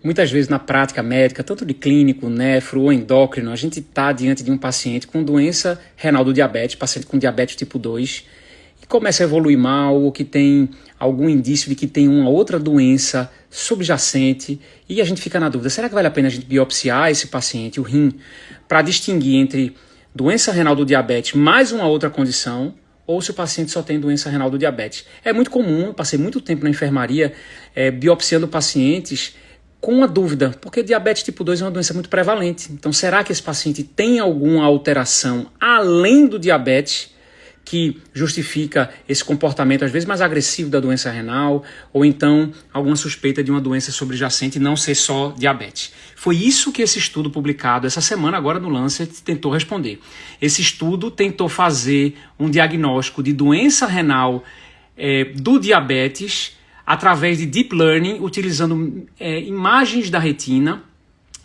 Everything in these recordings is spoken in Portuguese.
Muitas vezes na prática médica, tanto de clínico, nefro ou endócrino, a gente está diante de um paciente com doença renal do diabetes, paciente com diabetes tipo 2, que começa a evoluir mal ou que tem algum indício de que tem uma outra doença subjacente e a gente fica na dúvida, será que vale a pena a gente biopsiar esse paciente, o rim, para distinguir entre doença renal do diabetes mais uma outra condição ou se o paciente só tem doença renal do diabetes? É muito comum, eu passei muito tempo na enfermaria biopsiando pacientes com uma dúvida, porque diabetes tipo 2 é uma doença muito prevalente. Então, será que esse paciente tem alguma alteração além do diabetes que justifica esse comportamento, às vezes, mais agressivo da doença renal, ou então alguma suspeita de uma doença subjacente e não ser só diabetes? Foi isso que esse estudo publicado essa semana, agora no Lancet, tentou responder. Esse estudo tentou fazer um diagnóstico de doença renal do diabetes através de deep learning, utilizando imagens da retina,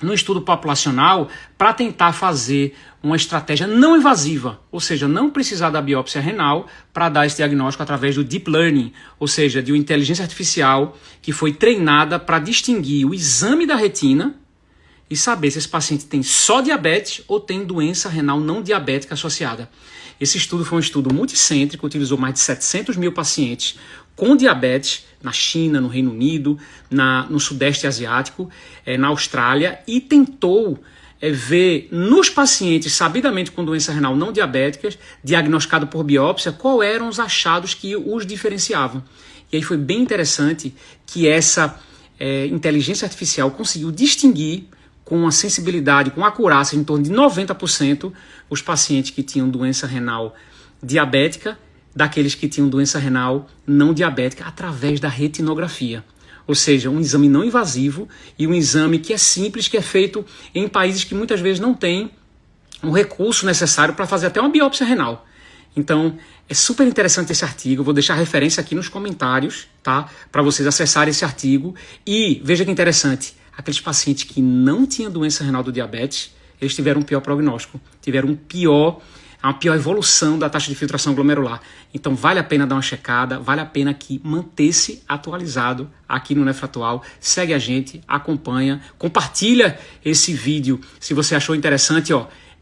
no estudo populacional, para tentar fazer uma estratégia não invasiva, ou seja, não precisar da biópsia renal para dar esse diagnóstico através do deep learning, ou seja, de uma inteligência artificial que foi treinada para distinguir o exame da retina e saber se esse paciente tem só diabetes ou tem doença renal não diabética associada. Esse estudo foi um estudo multicêntrico, utilizou mais de 700 mil pacientes com diabetes na China, no Reino Unido, no Sudeste Asiático, na Austrália, e tentou ver nos pacientes sabidamente com doença renal não diabéticas, diagnosticado por biópsia, quais eram os achados que os diferenciavam. E aí foi bem interessante que essa inteligência artificial conseguiu distinguir com uma sensibilidade, com acurácia em torno de 90%, os pacientes que tinham doença renal diabética daqueles que tinham doença renal não diabética através da retinografia. Ou seja, um exame não invasivo e um exame que é simples, que é feito em países que muitas vezes não têm um recurso necessário para fazer até uma biópsia renal. Então, é super interessante esse artigo, eu vou deixar a referência aqui nos comentários, tá? Para vocês acessarem esse artigo. E veja que interessante, aqueles pacientes que não tinham doença renal do diabetes, eles tiveram um pior prognóstico, tiveram uma pior evolução da taxa de filtração glomerular. Então vale a pena dar uma checada, vale a pena aqui manter-se atualizado aqui no Nefratual. Segue a gente, acompanha, compartilha esse vídeo se você achou interessante.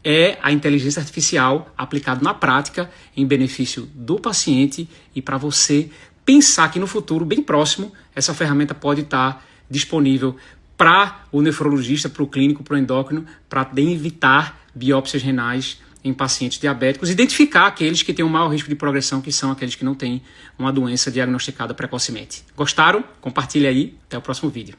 É a inteligência artificial aplicada na prática em benefício do paciente e para você pensar que no futuro, bem próximo, essa ferramenta pode estar disponível para o nefrologista, para o clínico, para o endócrino, para evitar biópsias renais em pacientes diabéticos, identificar aqueles que têm um maior risco de progressão, que são aqueles que não têm uma doença diagnosticada precocemente. Gostaram? Compartilhe aí. Até o próximo vídeo.